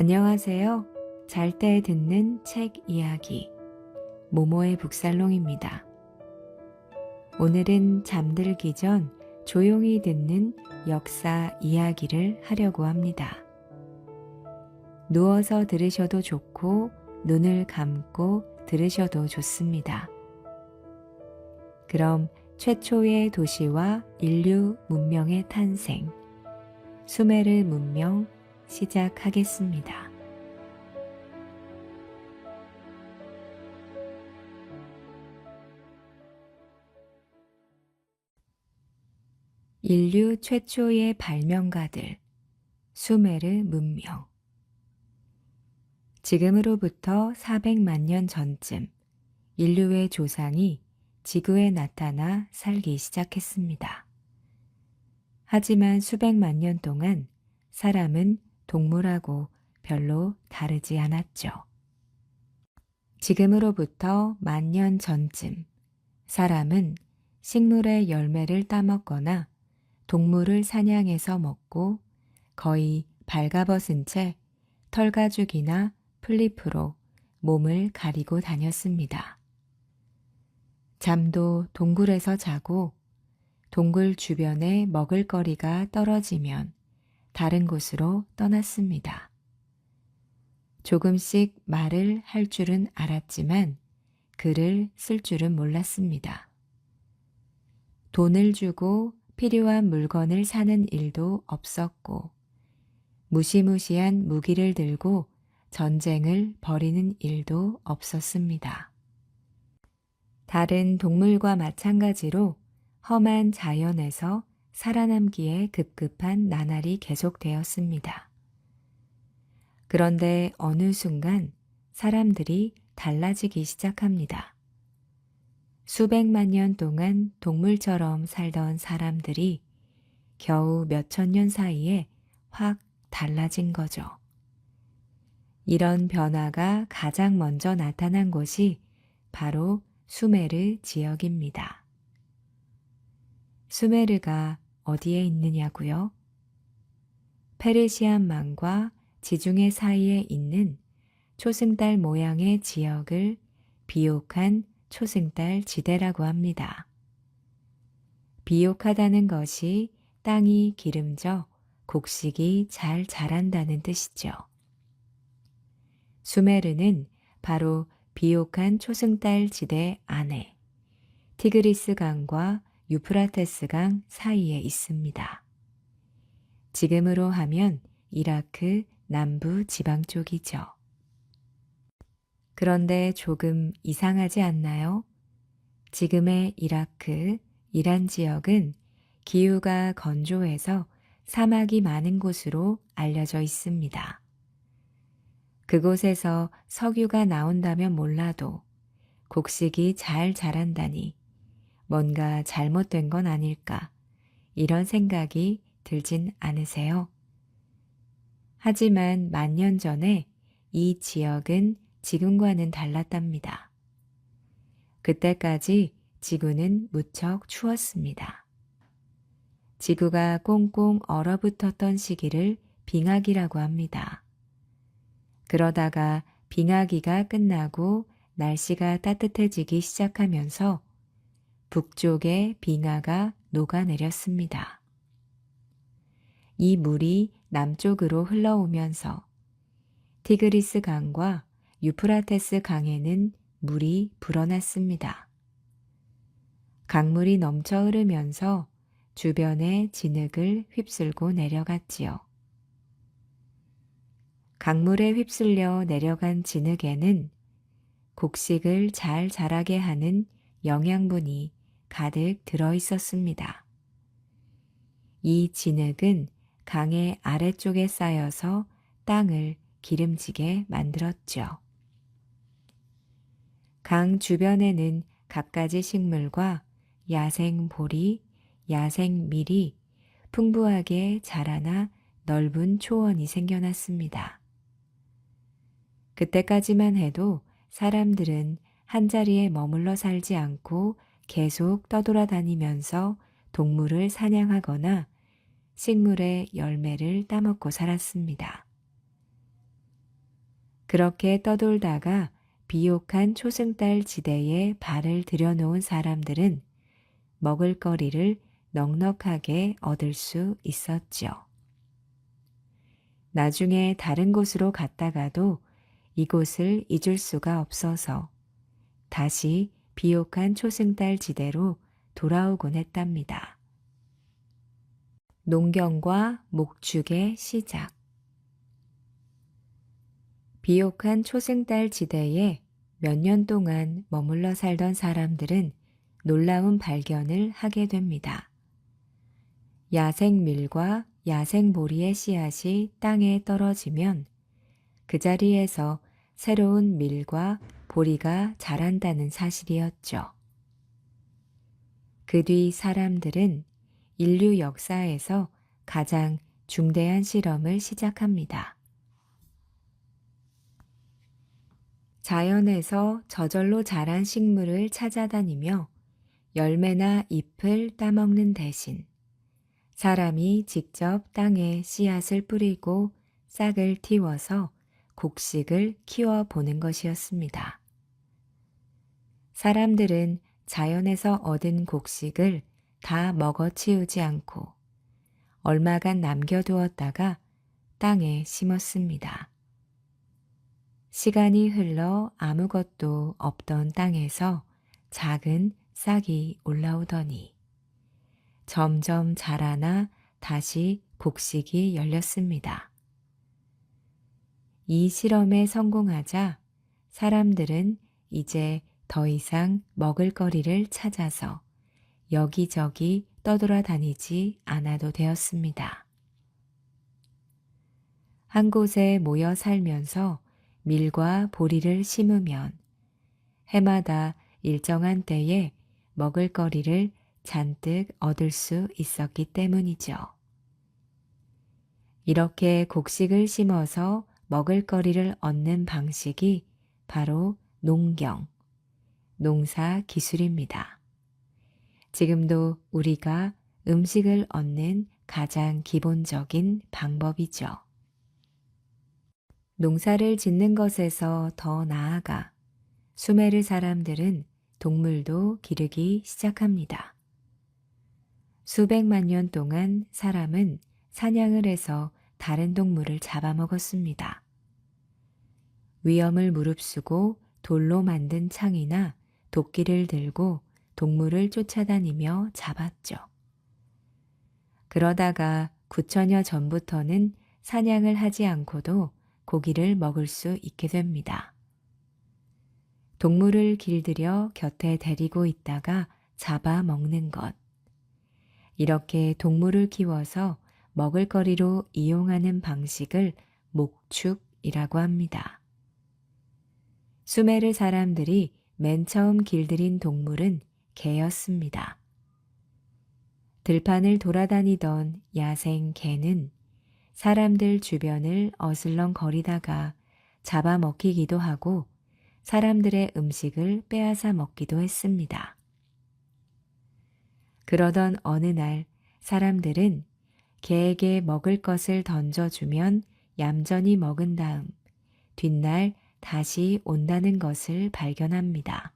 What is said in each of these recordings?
안녕하세요. 잘 때 듣는 책 이야기 모모의 북살롱입니다. 오늘은 잠들기 전 조용히 듣는 역사 이야기를 하려고 합니다. 누워서 들으셔도 좋고 눈을 감고 들으셔도 좋습니다. 그럼 최초의 도시와 인류 문명의 탄생, 수메르 문명 시작하겠습니다. 인류 최초의 발명가들, 수메르 문명. 지금으로부터 400만 년 전쯤 인류의 조상이 지구에 나타나 살기 시작했습니다. 하지만 수백만 년 동안 사람은 동물하고 별로 다르지 않았죠. 지금으로부터 10,000년 전쯤 사람은 식물의 열매를 따먹거나 동물을 사냥해서 먹고 거의 발가벗은 채 털가죽이나 플리프로 몸을 가리고 다녔습니다. 잠도 동굴에서 자고 동굴 주변에 먹을거리가 떨어지면 다른 곳으로 떠났습니다. 조금씩 말을 할 줄은 알았지만 글을 쓸 줄은 몰랐습니다. 돈을 주고 필요한 물건을 사는 일도 없었고 무시무시한 무기를 들고 전쟁을 벌이는 일도 없었습니다. 다른 동물과 마찬가지로 험한 자연에서 살아남기에 급급한 나날이 계속되었습니다. 그런데 어느 순간 사람들이 달라지기 시작합니다. 수백만 년 동안 동물처럼 살던 사람들이 겨우 몇천 년 사이에 확 달라진 거죠. 이런 변화가 가장 먼저 나타난 곳이 바로 수메르 지역입니다. 수메르가 어디에 있느냐고요? 페르시안만과 지중해 사이에 있는 초승달 모양의 지역을 비옥한 초승달 지대라고 합니다. 비옥하다는 것이 땅이 기름져 곡식이 잘 자란다는 뜻이죠. 수메르는 바로 비옥한 초승달 지대 안에 티그리스 강과 유프라테스 강 사이에 있습니다. 지금으로 하면 이라크 남부 지방 쪽이죠. 그런데 조금 이상하지 않나요? 지금의 이라크, 이란 지역은 기후가 건조해서 사막이 많은 곳으로 알려져 있습니다. 그곳에서 석유가 나온다면 몰라도 곡식이 잘 자란다니 뭔가 잘못된 건 아닐까 이런 생각이 들진 않으세요? 하지만 10,000년 전에 이 지역은 지금과는 달랐답니다. 그때까지 지구는 무척 추웠습니다. 지구가 꽁꽁 얼어붙었던 시기를 빙하기라고 합니다. 그러다가 빙하기가 끝나고 날씨가 따뜻해지기 시작하면서 북쪽의 빙하가 녹아내렸습니다. 이 물이 남쪽으로 흘러오면서 티그리스 강과 유프라테스 강에는 물이 불어났습니다. 강물이 넘쳐 흐르면서 주변의 진흙을 휩쓸고 내려갔지요. 강물에 휩쓸려 내려간 진흙에는 곡식을 잘 자라게 하는 영양분이 가득 들어 있었습니다. 이 진흙은 강의 아래쪽에 쌓여서 땅을 기름지게 만들었죠. 강 주변에는 갖가지 식물과 야생 보리, 야생 밀이 풍부하게 자라나 넓은 초원이 생겨났습니다. 그때까지만 해도 사람들은 한자리에 머물러 살지 않고 계속 떠돌아다니면서 동물을 사냥하거나 식물의 열매를 따먹고 살았습니다. 그렇게 떠돌다가 비옥한 초승달 지대에 발을 들여놓은 사람들은 먹을거리를 넉넉하게 얻을 수 있었지요. 나중에 다른 곳으로 갔다가도 이곳을 잊을 수가 없어서 다시 비옥한 초승달 지대로 돌아오곤 했답니다. 농경과 목축의 시작. 비옥한 초승달 지대에 몇 년 동안 머물러 살던 사람들은 놀라운 발견을 하게 됩니다. 야생밀과 야생보리의 씨앗이 땅에 떨어지면 그 자리에서 새로운 밀과 보리가 자란다는 사실이었죠. 그 뒤 사람들은 인류 역사에서 가장 중대한 실험을 시작합니다. 자연에서 저절로 자란 식물을 찾아다니며 열매나 잎을 따먹는 대신 사람이 직접 땅에 씨앗을 뿌리고 싹을 틔워서 곡식을 키워보는 것이었습니다. 사람들은 자연에서 얻은 곡식을 다 먹어치우지 않고 얼마간 남겨두었다가 땅에 심었습니다. 시간이 흘러 아무것도 없던 땅에서 작은 싹이 올라오더니 점점 자라나 다시 곡식이 열렸습니다. 이 실험에 성공하자 사람들은 이제 더 이상 먹을거리를 찾아서 여기저기 떠돌아다니지 않아도 되었습니다. 한 곳에 모여 살면서 밀과 보리를 심으면 해마다 일정한 때에 먹을거리를 잔뜩 얻을 수 있었기 때문이죠. 이렇게 곡식을 심어서 먹을거리를 얻는 방식이 바로 농경, 농사 기술입니다. 지금도 우리가 음식을 얻는 가장 기본적인 방법이죠. 농사를 짓는 것에서 더 나아가 수메르 사람들은 동물도 기르기 시작합니다. 수백만 년 동안 사람은 사냥을 해서 다른 동물을 잡아먹었습니다. 위험을 무릅쓰고 돌로 만든 창이나 도끼를 들고 동물을 쫓아다니며 잡았죠. 그러다가 9천여 전부터는 사냥을 하지 않고도 고기를 먹을 수 있게 됩니다. 동물을 길들여 곁에 데리고 있다가 잡아먹는 것. 이렇게 동물을 키워서 먹을거리로 이용하는 방식을 목축이라고 합니다. 수메르 사람들이 맨 처음 길들인 동물은 개였습니다. 들판을 돌아다니던 야생 개는 사람들 주변을 어슬렁거리다가 잡아먹히기도 하고 사람들의 음식을 빼앗아 먹기도 했습니다. 그러던 어느 날 사람들은 개에게 먹을 것을 던져주면 얌전히 먹은 다음 뒷날 다시 온다는 것을 발견합니다.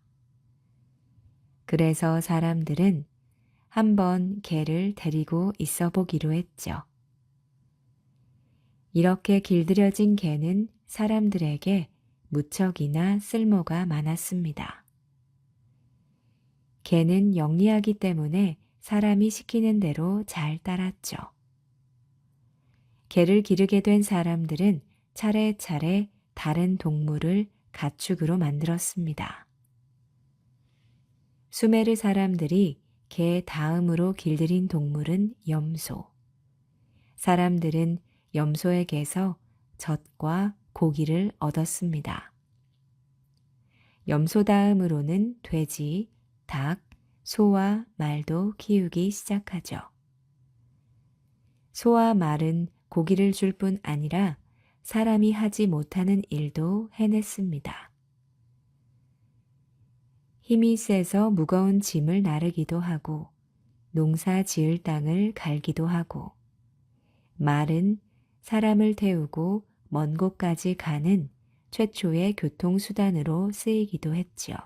그래서 사람들은 한번 개를 데리고 있어 보기로 했죠. 이렇게 길들여진 개는 사람들에게 무척이나 쓸모가 많았습니다. 개는 영리하기 때문에 사람이 시키는 대로 잘 따랐죠. 개를 기르게 된 사람들은 차례차례 다른 동물을 가축으로 만들었습니다. 수메르 사람들이 개 다음으로 길들인 동물은 염소. 사람들은 염소에게서 젖과 고기를 얻었습니다. 염소 다음으로는 돼지, 닭, 소와 말도 키우기 시작하죠. 소와 말은 고기를 줄 뿐 아니라 사람이 하지 못하는 일도 해냈습니다. 힘이 세서 무거운 짐을 나르기도 하고 농사 지을 땅을 갈기도 하고 말은 사람을 태우고 먼 곳까지 가는 최초의 교통수단으로 쓰이기도 했지요.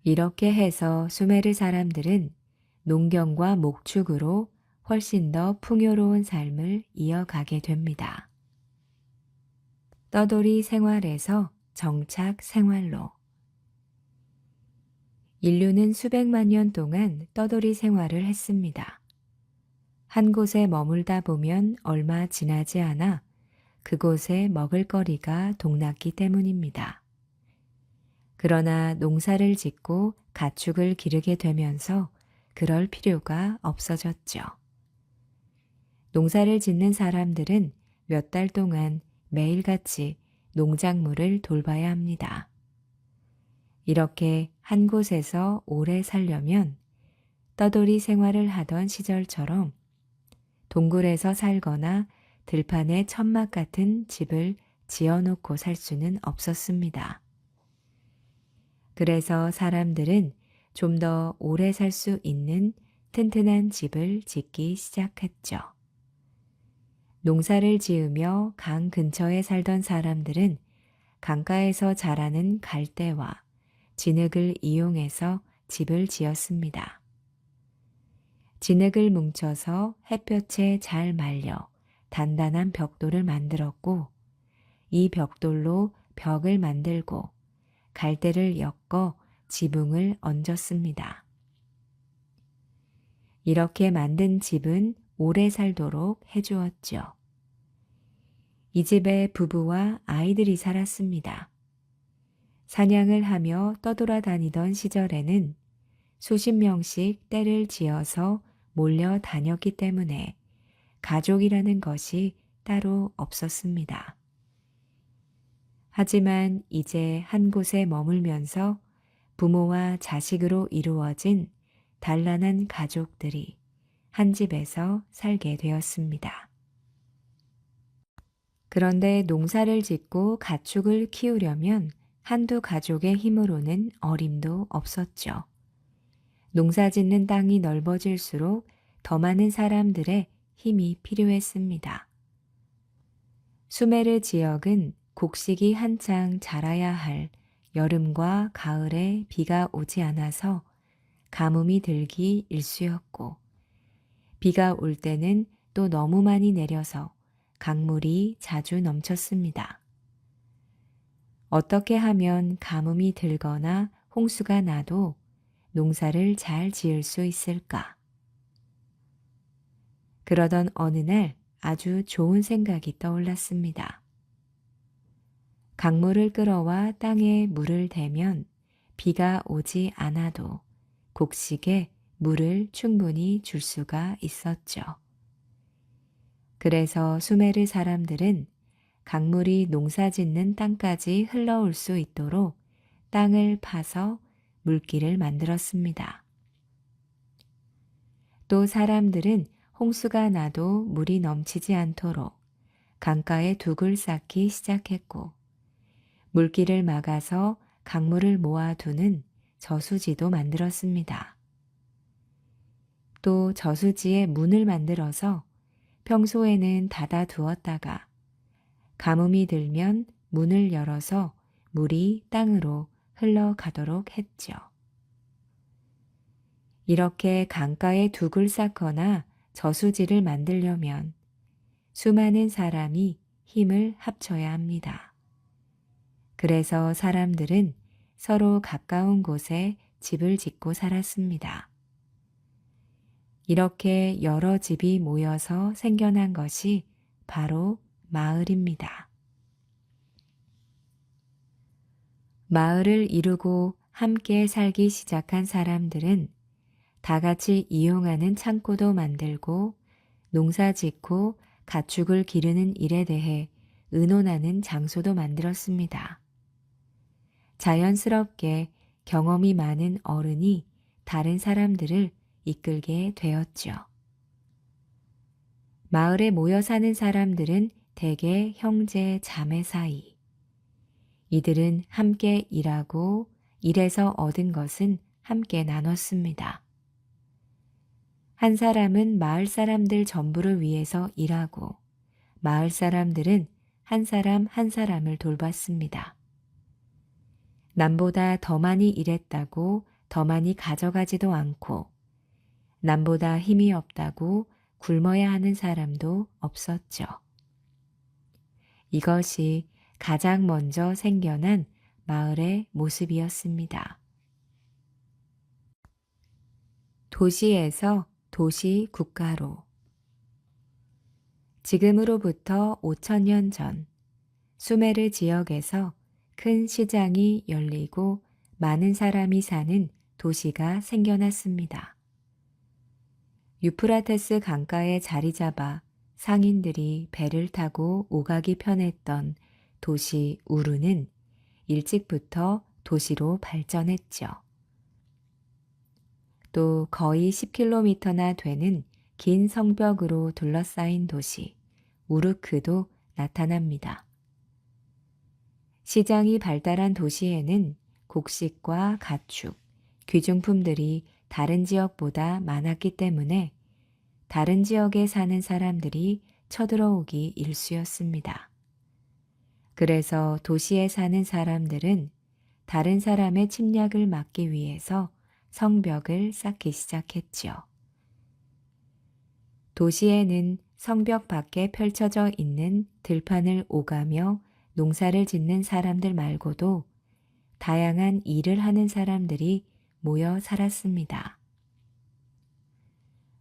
이렇게 해서 수메르 사람들은 농경과 목축으로 훨씬 더 풍요로운 삶을 이어가게 됩니다. 떠돌이 생활에서 정착 생활로 인류는 수백만 년 동안 떠돌이 생활을 했습니다. 한 곳에 머물다 보면 얼마 지나지 않아 그곳에 먹을거리가 동났기 때문입니다. 그러나 농사를 짓고 가축을 기르게 되면서 그럴 필요가 없어졌죠. 농사를 짓는 사람들은 몇 달 동안 매일같이 농작물을 돌봐야 합니다. 이렇게 한 곳에서 오래 살려면 떠돌이 생활을 하던 시절처럼 동굴에서 살거나 들판에 천막 같은 집을 지어놓고 살 수는 없었습니다. 그래서 사람들은 좀 더 오래 살 수 있는 튼튼한 집을 짓기 시작했죠. 농사를 지으며 강 근처에 살던 사람들은 강가에서 자라는 갈대와 진흙을 이용해서 집을 지었습니다. 진흙을 뭉쳐서 햇볕에 잘 말려 단단한 벽돌을 만들었고, 이 벽돌로 벽을 만들고 갈대를 엮어 지붕을 얹었습니다. 이렇게 만든 집은 오래 살도록 해주었죠. 이 집에 부부와 아이들이 살았습니다. 사냥을 하며 떠돌아다니던 시절에는 수십 명씩 떼를 지어서 몰려 다녔기 때문에 가족이라는 것이 따로 없었습니다. 하지만 이제 한 곳에 머물면서 부모와 자식으로 이루어진 단란한 가족들이 한 집에서 살게 되었습니다. 그런데 농사를 짓고 가축을 키우려면 한두 가족의 힘으로는 어림도 없었죠. 농사 짓는 땅이 넓어질수록 더 많은 사람들의 힘이 필요했습니다. 수메르 지역은 곡식이 한창 자라야 할 여름과 가을에 비가 오지 않아서 가뭄이 들기 일쑤였고, 비가 올 때는 또 너무 많이 내려서 강물이 자주 넘쳤습니다. 어떻게 하면 가뭄이 들거나 홍수가 나도 농사를 잘 지을 수 있을까? 그러던 어느 날 아주 좋은 생각이 떠올랐습니다. 강물을 끌어와 땅에 물을 대면 비가 오지 않아도 곡식에 물을 충분히 줄 수가 있었죠. 그래서 수메르 사람들은 강물이 농사 짓는 땅까지 흘러올 수 있도록 땅을 파서 물길을 만들었습니다. 또 사람들은 홍수가 나도 물이 넘치지 않도록 강가에 둑을 쌓기 시작했고, 물길을 막아서 강물을 모아두는 저수지도 만들었습니다. 또 저수지에 문을 만들어서 평소에는 닫아두었다가 가뭄이 들면 문을 열어서 물이 땅으로 흘러가도록 했죠. 이렇게 강가에 둑을 쌓거나 저수지를 만들려면 수많은 사람이 힘을 합쳐야 합니다. 그래서 사람들은 서로 가까운 곳에 집을 짓고 살았습니다. 이렇게 여러 집이 모여서 생겨난 것이 바로 마을입니다. 마을을 이루고 함께 살기 시작한 사람들은 다 같이 이용하는 창고도 만들고 농사 짓고 가축을 기르는 일에 대해 의논하는 장소도 만들었습니다. 자연스럽게 경험이 많은 어른이 다른 사람들을 이끌게 되었죠. 마을에 모여 사는 사람들은 대개 형제, 자매 사이. 이들은 함께 일하고 일에서 얻은 것은 함께 나눴습니다. 한 사람은 마을 사람들 전부를 위해서 일하고 마을 사람들은 한 사람 한 사람을 돌봤습니다. 남보다 더 많이 일했다고 더 많이 가져가지도 않고 남보다 힘이 없다고 굶어야 하는 사람도 없었죠. 이것이 가장 먼저 생겨난 마을의 모습이었습니다. 도시에서 도시 국가로 지금으로부터 5,000년 전 수메르 지역에서 큰 시장이 열리고 많은 사람이 사는 도시가 생겨났습니다. 유프라테스 강가에 자리 잡아 상인들이 배를 타고 오가기 편했던 도시 우르는 일찍부터 도시로 발전했죠. 또 거의 10km나 되는 긴 성벽으로 둘러싸인 도시 우르크도 나타납니다. 시장이 발달한 도시에는 곡식과 가축, 귀중품들이 다른 지역보다 많았기 때문에 다른 지역에 사는 사람들이 쳐들어오기 일쑤였습니다. 그래서 도시에 사는 사람들은 다른 사람의 침략을 막기 위해서 성벽을 쌓기 시작했지요. 도시에는 성벽 밖에 펼쳐져 있는 들판을 오가며 농사를 짓는 사람들 말고도 다양한 일을 하는 사람들이 모여 살았습니다.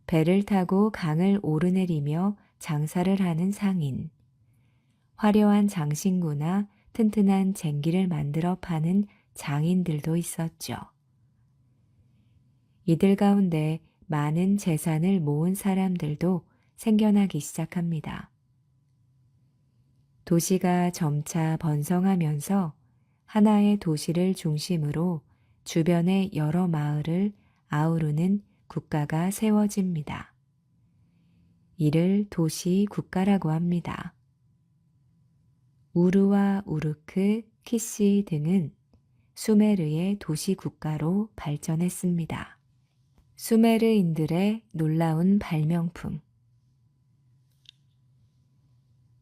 배를 타고 강을 오르내리며 장사를 하는 상인, 화려한 장신구나 튼튼한 쟁기를 만들어 파는 장인들도 있었죠. 이들 가운데 많은 재산을 모은 사람들도 생겨나기 시작합니다. 도시가 점차 번성하면서 하나의 도시를 중심으로 주변의 여러 마을을 아우르는 국가가 세워집니다. 이를 도시 국가라고 합니다. 우르와 우르크, 키시 등은 수메르의 도시 국가로 발전했습니다. 수메르인들의 놀라운 발명품.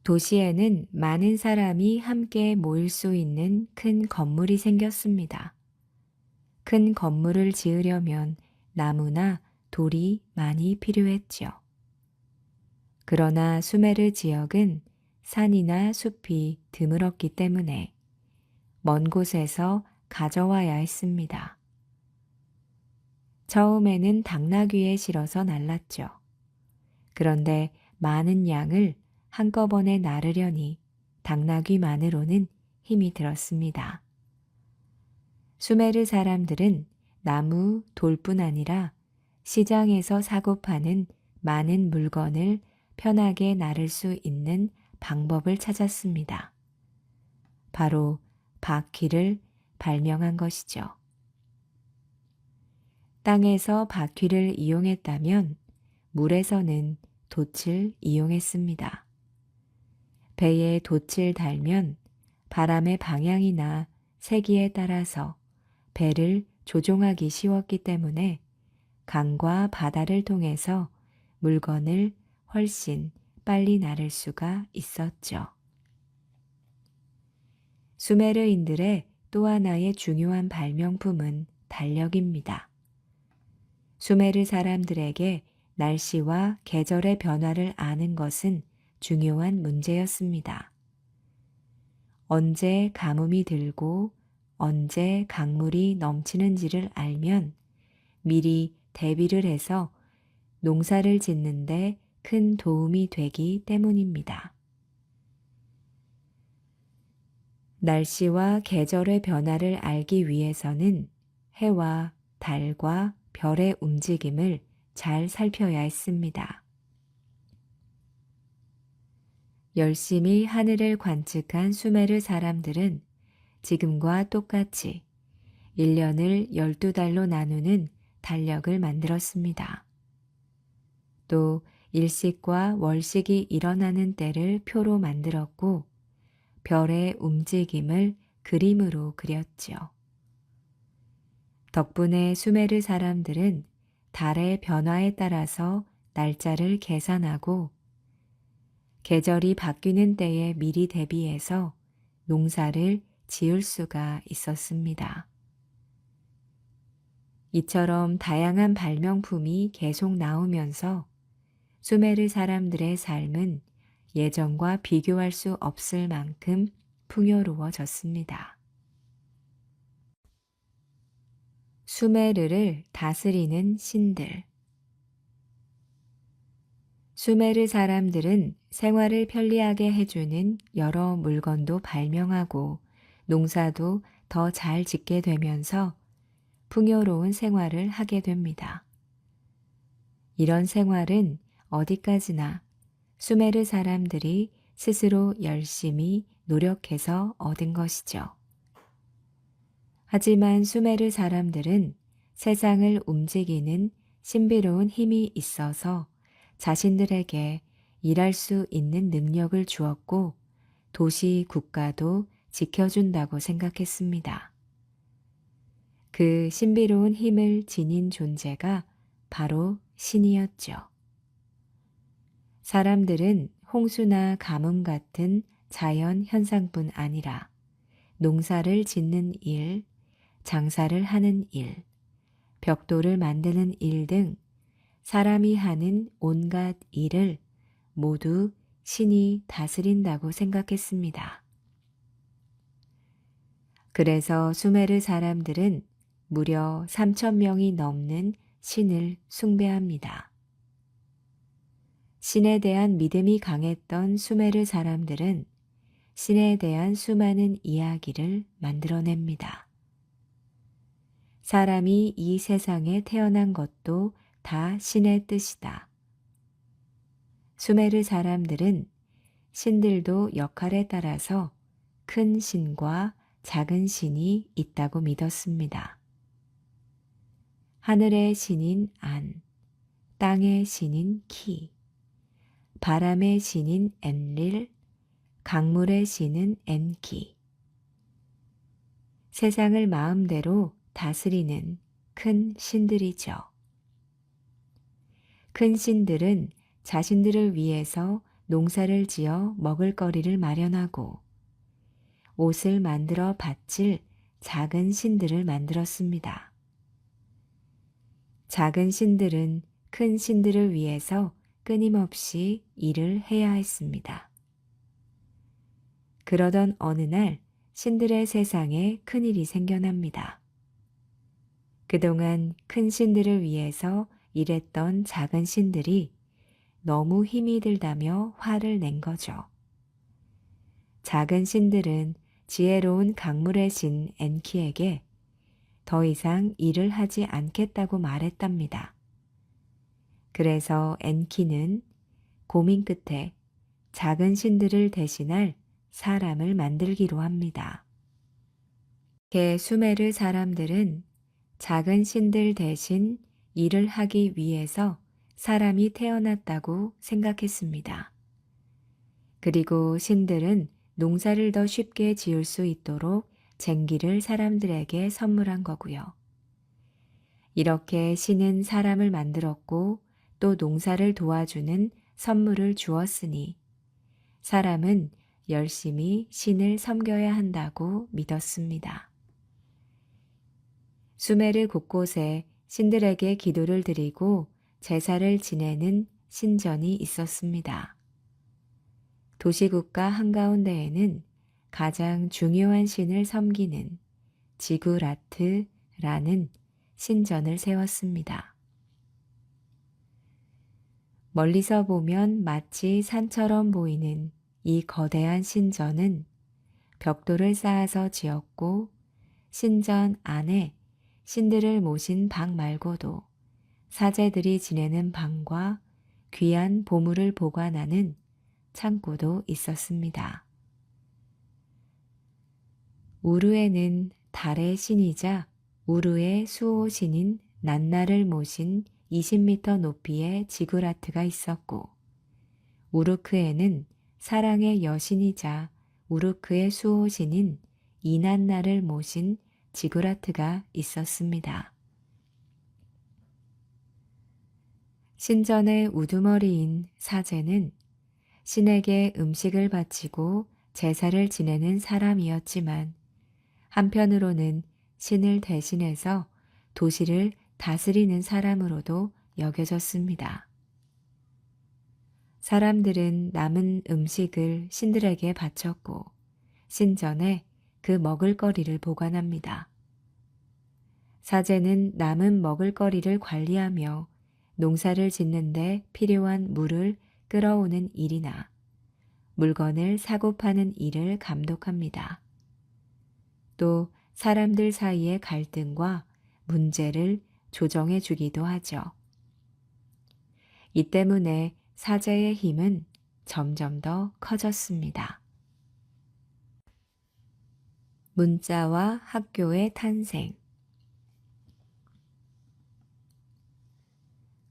도시에는 많은 사람이 함께 모일 수 있는 큰 건물이 생겼습니다. 큰 건물을 지으려면 나무나 돌이 많이 필요했죠. 그러나 수메르 지역은 산이나 숲이 드물었기 때문에 먼 곳에서 가져와야 했습니다. 처음에는 당나귀에 실어서 날랐죠. 그런데 많은 양을 한꺼번에 나르려니 당나귀만으로는 힘이 들었습니다. 수메르 사람들은 나무, 돌뿐 아니라 시장에서 사고 파는 많은 물건을 편하게 나를 수 있는 방법을 찾았습니다. 바로 바퀴를 발명한 것이죠. 땅에서 바퀴를 이용했다면 물에서는 돛을 이용했습니다. 배에 돛을 달면 바람의 방향이나 세기에 따라서 배를 조종하기 쉬웠기 때문에 강과 바다를 통해서 물건을 훨씬 빨리 나를 수가 있었죠. 수메르인들의 또 하나의 중요한 발명품은 달력입니다. 수메르 사람들에게 날씨와 계절의 변화를 아는 것은 중요한 문제였습니다. 언제 가뭄이 들고 언제 강물이 넘치는지를 알면 미리 대비를 해서 농사를 짓는데 큰 도움이 되기 때문입니다. 날씨와 계절의 변화를 알기 위해서는 해와 달과 별의 움직임을 잘 살펴야 했습니다. 열심히 하늘을 관측한 수메르 사람들은 지금과 똑같이 1년을 12달로 나누는 달력을 만들었습니다. 또 일식과 월식이 일어나는 때를 표로 만들었고 별의 움직임을 그림으로 그렸지요. 덕분에 수메르 사람들은 달의 변화에 따라서 날짜를 계산하고 계절이 바뀌는 때에 미리 대비해서 농사를 지을 수가 있었습니다. 이처럼 다양한 발명품이 계속 나오면서 수메르 사람들의 삶은 예전과 비교할 수 없을 만큼 풍요로워졌습니다. 수메르를 다스리는 신들. 수메르 사람들은 생활을 편리하게 해주는 여러 물건도 발명하고 농사도 더 잘 짓게 되면서 풍요로운 생활을 하게 됩니다. 이런 생활은 어디까지나 수메르 사람들이 스스로 열심히 노력해서 얻은 것이죠. 하지만 수메르 사람들은 세상을 움직이는 신비로운 힘이 있어서 자신들에게 일할 수 있는 능력을 주었고 도시 국가도 지켜준다고 생각했습니다. 그 신비로운 힘을 지닌 존재가 바로 신이었죠. 사람들은 홍수나 가뭄 같은 자연 현상뿐 아니라 농사를 짓는 일, 장사를 하는 일, 벽돌을 만드는 일 등 사람이 하는 온갖 일을 모두 신이 다스린다고 생각했습니다. 그래서 수메르 사람들은 무려 3,000명이 넘는 신을 숭배합니다. 신에 대한 믿음이 강했던 수메르 사람들은 신에 대한 수많은 이야기를 만들어냅니다. 사람이 이 세상에 태어난 것도 다 신의 뜻이다. 수메르 사람들은 신들도 역할에 따라서 큰 신과 작은 신이 있다고 믿었습니다. 하늘의 신인 안, 땅의 신인 키, 바람의 신인 엔릴, 강물의 신인 엔키. 세상을 마음대로 다스리는 큰 신들이죠. 큰 신들은 자신들을 위해서 농사를 지어 먹을거리를 마련하고 옷을 만들어 바칠 작은 신들을 만들었습니다. 작은 신들은 큰 신들을 위해서 끊임없이 일을 해야 했습니다. 그러던 어느 날 신들의 세상에 큰일이 생겨납니다. 그동안 큰 신들을 위해서 일했던 작은 신들이 너무 힘이 들다며 화를 낸 거죠. 작은 신들은 지혜로운 강물의 신 엔키에게 더 이상 일을 하지 않겠다고 말했답니다. 그래서 엔키는 고민 끝에 작은 신들을 대신할 사람을 만들기로 합니다. 수메르 사람들은 작은 신들 대신 일을 하기 위해서 사람이 태어났다고 생각했습니다. 그리고 신들은 농사를 더 쉽게 지을 수 있도록 쟁기를 사람들에게 선물한 거고요. 이렇게 신은 사람을 만들었고 또 농사를 도와주는 선물을 주었으니 사람은 열심히 신을 섬겨야 한다고 믿었습니다. 수메르 곳곳에 신들에게 기도를 드리고 제사를 지내는 신전이 있었습니다. 도시국가 한가운데에는 가장 중요한 신을 섬기는 지구라트라는 신전을 세웠습니다. 멀리서 보면 마치 산처럼 보이는 이 거대한 신전은 벽돌을 쌓아서 지었고 신전 안에 신들을 모신 방 말고도 사제들이 지내는 방과 귀한 보물을 보관하는 창고도 있었습니다. 우르에는 달의 신이자 우르의 수호신인 난나를 모신 20m 높이의 지구라트가 있었고 우르크에는 사랑의 여신이자 우르크의 수호신인 이난나를 모신 지구라트가 있었습니다. 신전의 우두머리인 사제는 신에게 음식을 바치고 제사를 지내는 사람이었지만 한편으로는 신을 대신해서 도시를 다스리는 사람으로도 여겨졌습니다. 사람들은 남은 음식을 신들에게 바쳤고 신전에 그 먹을거리를 보관합니다. 사제는 남은 먹을거리를 관리하며 농사를 짓는데 필요한 물을 끌어오는 일이나 물건을 사고 파는 일을 감독합니다. 또 사람들 사이의 갈등과 문제를 조정해 주기도 하죠. 이 때문에 사제의 힘은 점점 더 커졌습니다. 문자와 학교의 탄생.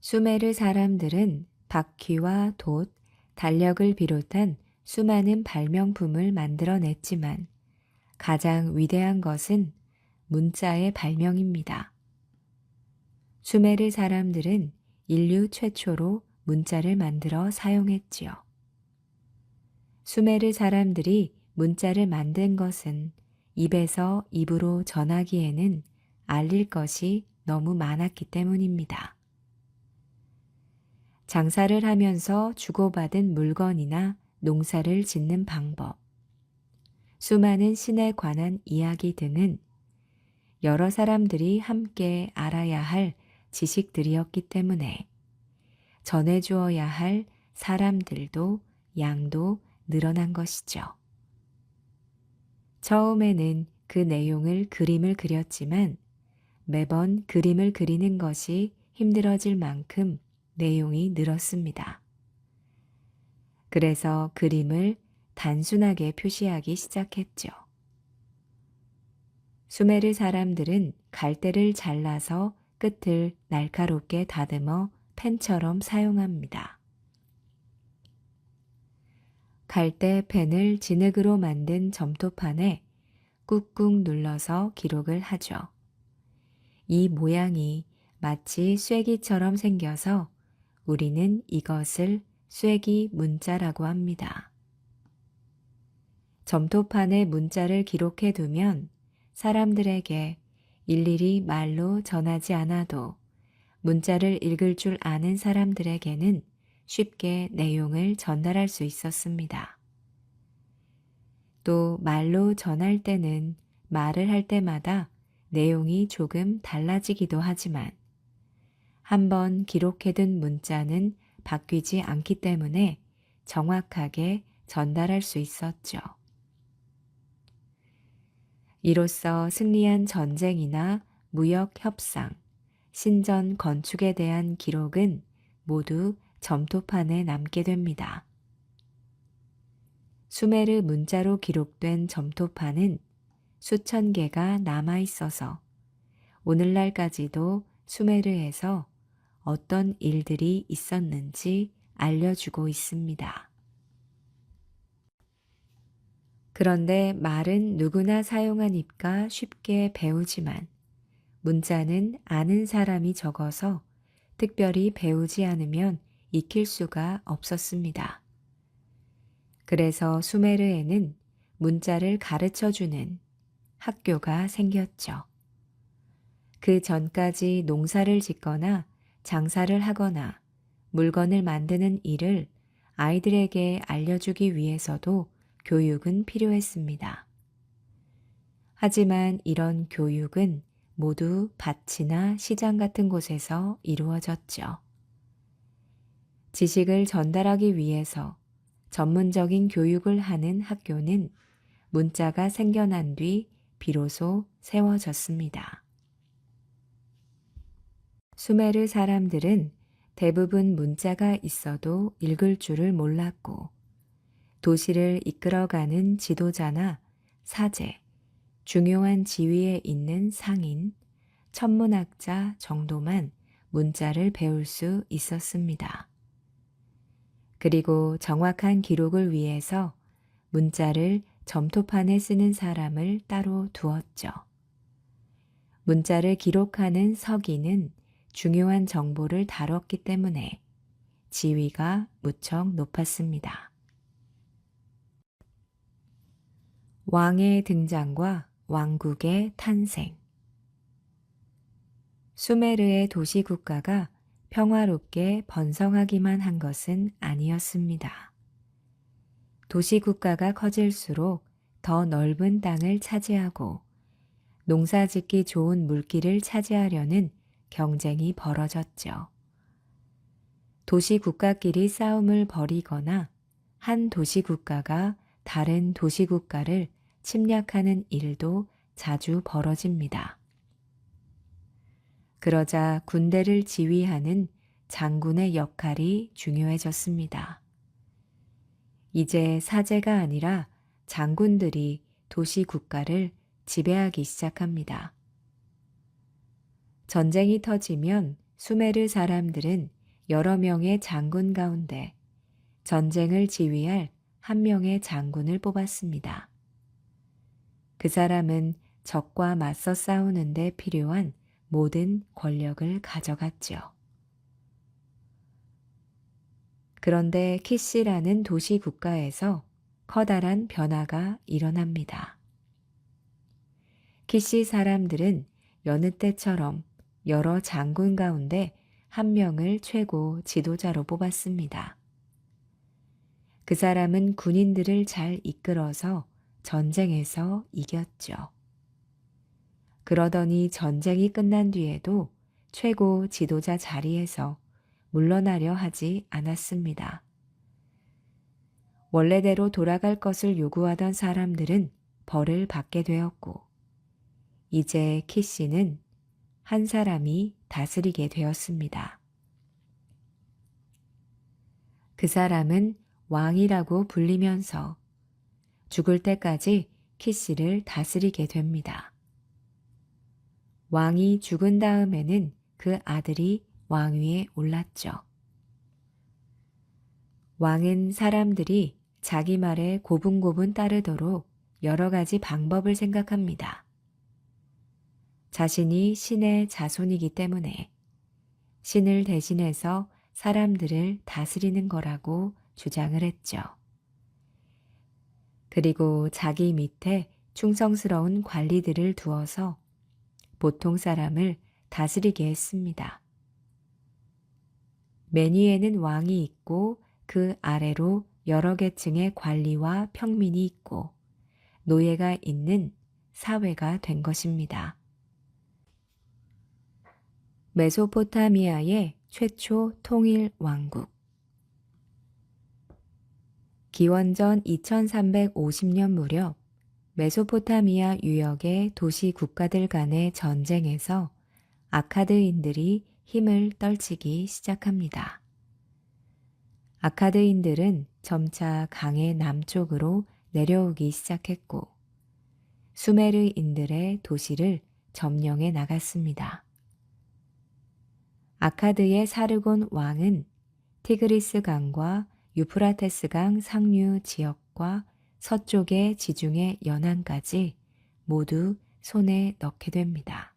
수메르 사람들은 바퀴와 돛, 달력을 비롯한 수많은 발명품을 만들어냈지만 가장 위대한 것은 문자의 발명입니다. 수메르 사람들은 인류 최초로 문자를 만들어 사용했지요. 수메르 사람들이 문자를 만든 것은 입에서 입으로 전하기에는 알릴 것이 너무 많았기 때문입니다. 장사를 하면서 주고받은 물건이나 농사를 짓는 방법, 수많은 신에 관한 이야기 등은 여러 사람들이 함께 알아야 할 지식들이었기 때문에 전해주어야 할 사람들도 양도 늘어난 것이죠. 처음에는 그 내용을 그림을 그렸지만 매번 그림을 그리는 것이 힘들어질 만큼 내용이 늘었습니다. 그래서 그림을 단순하게 표시하기 시작했죠. 수메르 사람들은 갈대를 잘라서 끝을 날카롭게 다듬어 펜처럼 사용합니다. 갈대 펜을 진흙으로 만든 점토판에 꾹꾹 눌러서 기록을 하죠. 이 모양이 마치 쐐기처럼 생겨서 우리는 이것을 쐐기 문자라고 합니다. 점토판에 문자를 기록해 두면 사람들에게 일일이 말로 전하지 않아도 문자를 읽을 줄 아는 사람들에게는 쉽게 내용을 전달할 수 있었습니다. 또 말로 전할 때는 말을 할 때마다 내용이 조금 달라지기도 하지만 한번 기록해둔 문자는 바뀌지 않기 때문에 정확하게 전달할 수 있었죠. 이로써 승리한 전쟁이나 무역 협상, 신전 건축에 대한 기록은 모두 점토판에 남게 됩니다. 수메르 문자로 기록된 점토판은 수천 개가 남아 있어서 오늘날까지도 수메르에서 어떤 일들이 있었는지 알려주고 있습니다. 그런데 말은 누구나 사용하니까 쉽게 배우지만 문자는 아는 사람이 적어서 특별히 배우지 않으면 익힐 수가 없었습니다. 그래서 수메르에는 문자를 가르쳐주는 학교가 생겼죠. 그 전까지 농사를 짓거나 장사를 하거나 물건을 만드는 일을 아이들에게 알려주기 위해서도 교육은 필요했습니다. 하지만 이런 교육은 모두 밭이나 시장 같은 곳에서 이루어졌죠. 지식을 전달하기 위해서 전문적인 교육을 하는 학교는 문자가 생겨난 뒤 비로소 세워졌습니다. 수메르 사람들은 대부분 문자가 있어도 읽을 줄을 몰랐고 도시를 이끌어가는 지도자나 사제, 중요한 지위에 있는 상인, 천문학자 정도만 문자를 배울 수 있었습니다. 그리고 정확한 기록을 위해서 문자를 점토판에 쓰는 사람을 따로 두었죠. 문자를 기록하는 서기는 중요한 정보를 다뤘기 때문에 지위가 무척 높았습니다. 왕의 등장과 왕국의 탄생. 수메르의 도시국가가 평화롭게 번성하기만 한 것은 아니었습니다. 도시국가가 커질수록 더 넓은 땅을 차지하고 농사짓기 좋은 물기를 차지하려는 경쟁이 벌어졌죠. 도시국가끼리 싸움을 벌이거나 한 도시국가가 다른 도시국가를 침략하는 일도 자주 벌어집니다. 그러자 군대를 지휘하는 장군의 역할이 중요해졌습니다. 이제 사제가 아니라 장군들이 도시국가를 지배하기 시작합니다. 전쟁이 터지면 수메르 사람들은 여러 명의 장군 가운데 전쟁을 지휘할 한 명의 장군을 뽑았습니다. 그 사람은 적과 맞서 싸우는 데 필요한 모든 권력을 가져갔죠. 그런데 키시라는 도시 국가에서 커다란 변화가 일어납니다. 키시 사람들은 여느 때처럼 여러 장군 가운데 한 명을 최고 지도자로 뽑았습니다. 그 사람은 군인들을 잘 이끌어서 전쟁에서 이겼죠. 그러더니 전쟁이 끝난 뒤에도 최고 지도자 자리에서 물러나려 하지 않았습니다. 원래대로 돌아갈 것을 요구하던 사람들은 벌을 받게 되었고, 이제 키시는 한 사람이 다스리게 되었습니다. 그 사람은 왕이라고 불리면서 죽을 때까지 키시를 다스리게 됩니다. 왕이 죽은 다음에는 그 아들이 왕위에 올랐죠. 왕은 사람들이 자기 말에 고분고분 따르도록 여러 가지 방법을 생각합니다. 자신이 신의 자손이기 때문에 신을 대신해서 사람들을 다스리는 거라고 주장을 했죠. 그리고 자기 밑에 충성스러운 관리들을 두어서 보통 사람을 다스리게 했습니다. 맨 위에는 왕이 있고 그 아래로 여러 계층의 관리와 평민이 있고 노예가 있는 사회가 된 것입니다. 메소포타미아의 최초 통일 왕국. 기원전 2350년 무렵 메소포타미아 유역의 도시 국가들 간의 전쟁에서 아카드인들이 힘을 떨치기 시작합니다. 아카드인들은 점차 강의 남쪽으로 내려오기 시작했고 수메르인들의 도시를 점령해 나갔습니다. 아카드의 사르곤 왕은 티그리스 강과 유프라테스 강 상류 지역과 서쪽의 지중해 연안까지 모두 손에 넣게 됩니다.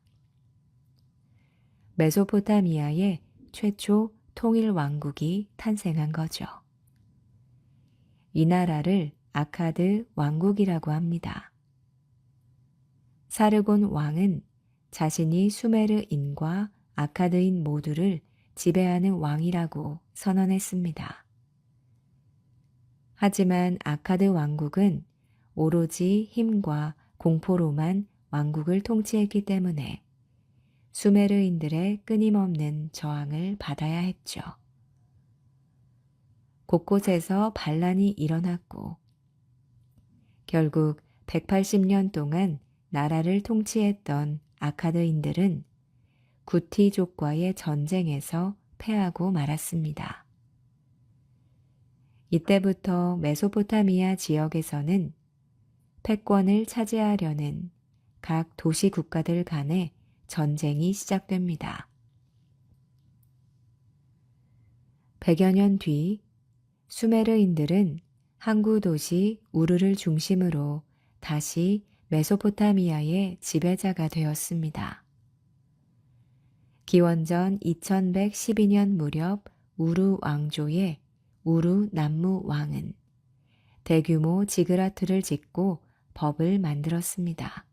메소포타미아의 최초 통일 왕국이 탄생한 거죠. 이 나라를 아카드 왕국이라고 합니다. 사르곤 왕은 자신이 수메르인과 아카드인 모두를 지배하는 왕이라고 선언했습니다. 하지만 아카드 왕국은 오로지 힘과 공포로만 왕국을 통치했기 때문에 수메르인들의 끊임없는 저항을 받아야 했죠. 곳곳에서 반란이 일어났고 결국 180년 동안 나라를 통치했던 아카드인들은 구티족과의 전쟁에서 패하고 말았습니다. 이때부터 메소포타미아 지역에서는 패권을 차지하려는 각 도시 국가들 간의 전쟁이 시작됩니다. 100여 년 뒤 수메르인들은 항구 도시 우르를 중심으로 다시 메소포타미아의 지배자가 되었습니다. 기원전 2112년 무렵 우르 왕조의 우르 남무 왕은 대규모 지그라트를 짓고 법을 만들었습니다.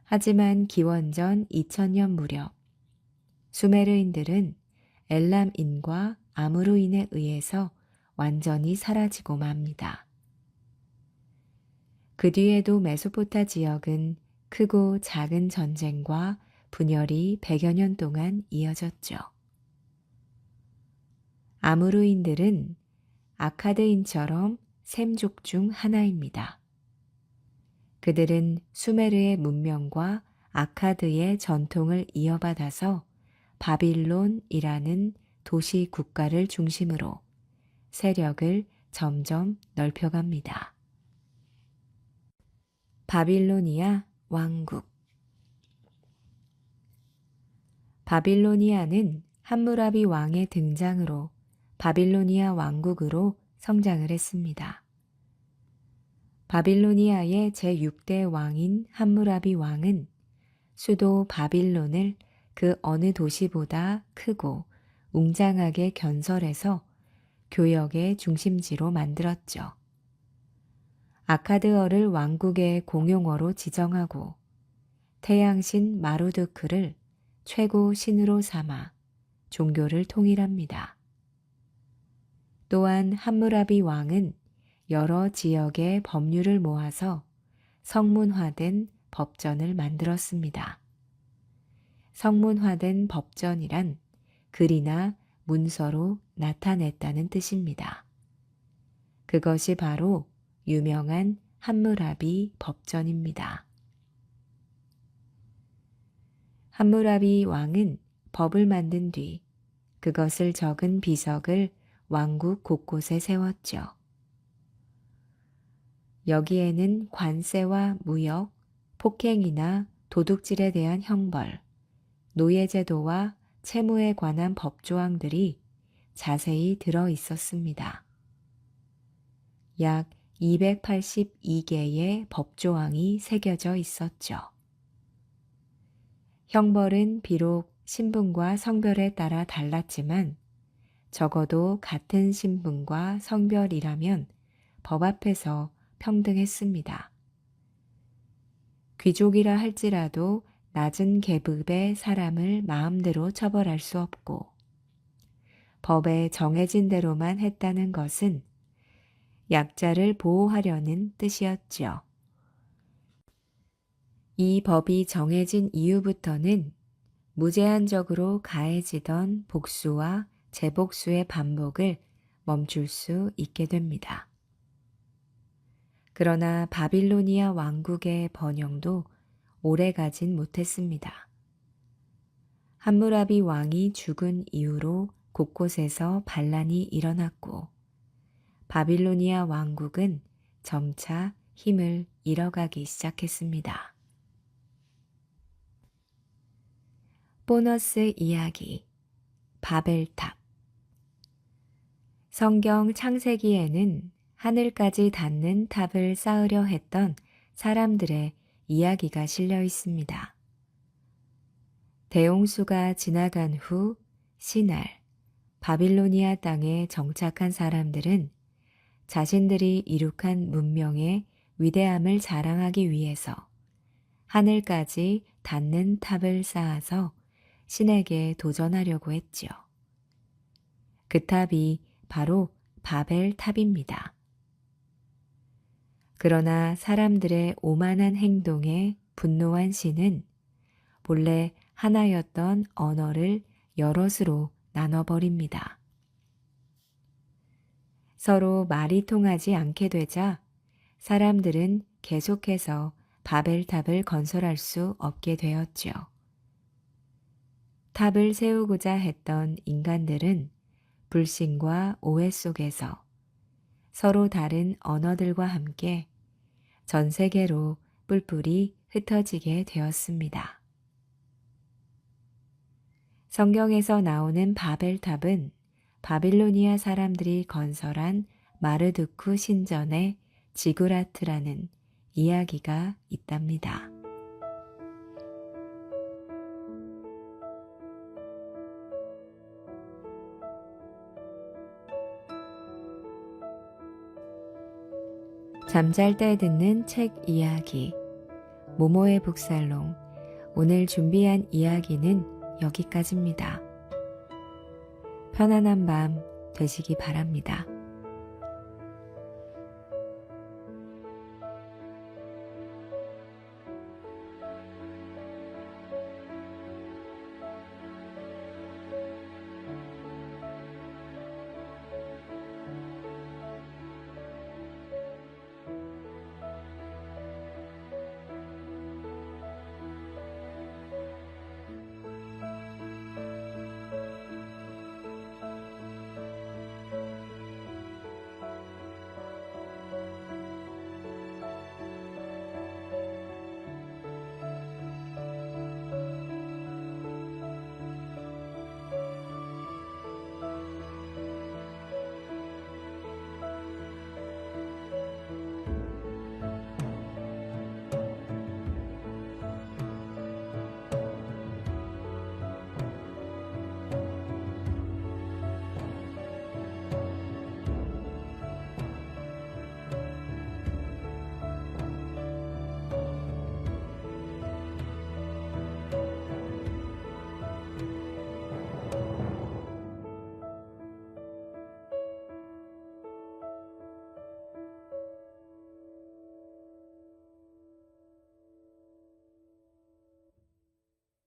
하지만 기원전 2000년 무렵 수메르인들은 엘람인과 아무르인에 의해서 완전히 사라지고 맙니다. 그 뒤에도 메소포타 지역은 크고 작은 전쟁과 분열이 100여 년 동안 이어졌죠. 아무르인들은 아카드인처럼 셈족 중 하나입니다. 그들은 수메르의 문명과 아카드의 전통을 이어받아서 바빌론이라는 도시 국가를 중심으로 세력을 점점 넓혀갑니다. 바빌로니아 왕국. 바빌로니아는 함무라비 왕의 등장으로 바빌로니아 왕국으로 성장을 했습니다. 바빌로니아의 제6대 왕인 함무라비 왕은 수도 바빌론을 그 어느 도시보다 크고 웅장하게 건설해서 교역의 중심지로 만들었죠. 아카드어를 왕국의 공용어로 지정하고 태양신 마루두크를 최고 신으로 삼아 종교를 통일합니다. 또한 함무라비 왕은 여러 지역의 법률을 모아서 성문화된 법전을 만들었습니다. 성문화된 법전이란 글이나 문서로 나타냈다는 뜻입니다. 그것이 바로 유명한 함무라비 법전입니다. 함무라비 왕은 법을 만든 뒤 그것을 적은 비석을 왕국 곳곳에 세웠죠. 여기에는 관세와 무역, 폭행이나 도둑질에 대한 형벌, 노예제도와 채무에 관한 법조항들이 자세히 들어 있었습니다. 약 282개의 법조항이 새겨져 있었죠. 형벌은 비록 신분과 성별에 따라 달랐지만 적어도 같은 신분과 성별이라면 법 앞에서 평등했습니다. 귀족이라 할지라도 낮은 계급의 사람을 마음대로 처벌할 수 없고 법에 정해진 대로만 했다는 것은 약자를 보호하려는 뜻이었죠. 이 법이 정해진 이후부터는 무제한적으로 가해지던 복수와 재복수의 반복을 멈출 수 있게 됩니다. 그러나 바빌로니아 왕국의 번영도 오래 가진 못했습니다. 함무라비 왕이 죽은 이후로 곳곳에서 반란이 일어났고 바빌로니아 왕국은 점차 힘을 잃어가기 시작했습니다. 보너스 이야기 바벨탑. 성경 창세기에는 하늘까지 닿는 탑을 쌓으려 했던 사람들의 이야기가 실려 있습니다. 대홍수가 지나간 후 신할, 바빌로니아 땅에 정착한 사람들은 자신들이 이룩한 문명의 위대함을 자랑하기 위해서 하늘까지 닿는 탑을 쌓아서 신에게 도전하려고 했지요. 그 탑이 바로 바벨탑입니다. 그러나 사람들의 오만한 행동에 분노한 신은 본래 하나였던 언어를 여럿으로 나눠버립니다. 서로 말이 통하지 않게 되자 사람들은 계속해서 바벨탑을 건설할 수 없게 되었죠. 탑을 세우고자 했던 인간들은 불신과 오해 속에서 서로 다른 언어들과 함께 전 세계로 뿔뿔이 흩어지게 되었습니다. 성경에서 나오는 바벨탑은 바빌로니아 사람들이 건설한 마르두크 신전의 지구라트라는 이야기가 있답니다. 잠잘 때 듣는 책 이야기 모모의 북살롱. 오늘 준비한 이야기는 여기까지입니다. 편안한 밤 되시기 바랍니다.